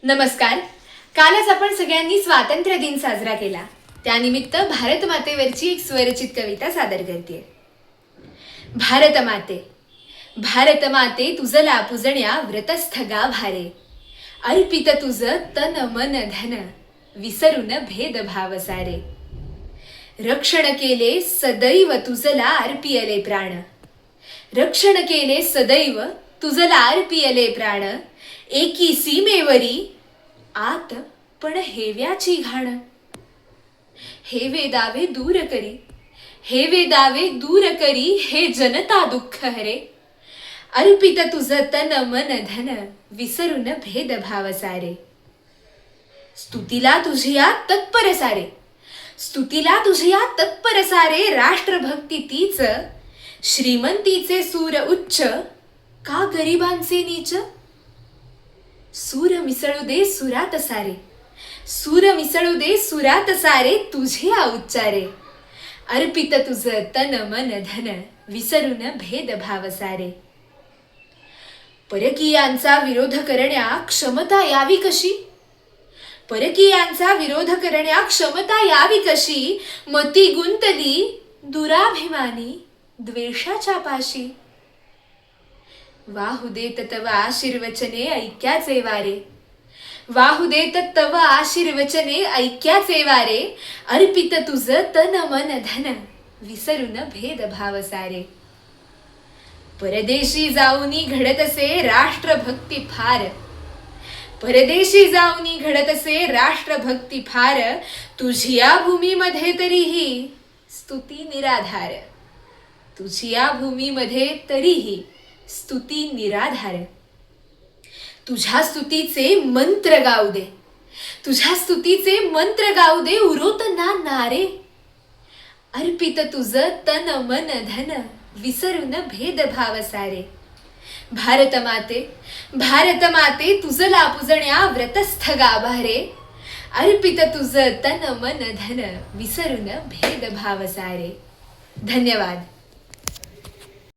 नमस्कार. कालच आपण सगळ्यांनी स्वातंत्र्य दिन साजरा केला. त्यानिमित्त भारत मातेवरची एक स्वरचित कविता सादर करते. भारत माते, भारत माते तुझला पूजण्या व्रतस्थगा भारे, अर्पित तुझ तन मन धन, विसरून भेदभाव सारे. रक्षण केले सदैव तुझला अर्पियले प्राण, रक्षण केले सदैव तुझला अर्पियले प्राण. एकी सीमेवरी आत पण हेव्याची घाण. हे वेदावे दूर करी, हे वेदावे दूर करी, हे जनता दुःख हरे. अर्पित तुझ तन मन धन, विसरून भेदभाव सारे. स्तुतीला तुझिया तत्पर सारे, स्तुतीला तुझिया तत्पर सारे. राष्ट्रभक्ती तीच, श्रीमंतीचे सूर उच्च, का गरिबांचे नीच. सूर मिसळू दे सुरात सारे, सूर मिसळू दे सुरात सारे. तुझे उच्चारे, अर्पित तुझ तन मन धन, विसरून भेदभाव सारे. परकीयांचा विरोध करण्या क्षमता यावी कशी, परकीयांचा विरोध करण्या क्षमता यावी कशी. मती गुंतली दुराभिमानी द्वेषाच्या पाशी. वाहू देत तव आशीर्वचने ऐक्याचे वारे, वाहू देत तव आशीर्वचने ऐक्याचे वारे. अर्पित तुझ तन मन धन, विसरून भेदभाव सारे. परदेशी जाऊनी घडतसे राष्ट्रभक्ती फार, परदेशी जाऊनी घडतसे राष्ट्रभक्ती फार. तुझिया भूमीमध्ये तरीही स्तुती निराधार, तुझिया भूमीमध्ये तरीही स्तुती निराधार. तुझ्या स्तुतीचे मंत्र गाऊ दे, तुझ्या स्तुतीचे मंत्र गाऊ दे. उरोत ना नारे, अर्पित तुझ तन मन धन, विसरून भेदभाव सारे. भारत माते, भारत माते तुझला पूजण्या व्रतस्थगा भारे. अर्पित तुझ तन मन धन, विसरून भेदभाव सारे. धन्यवाद.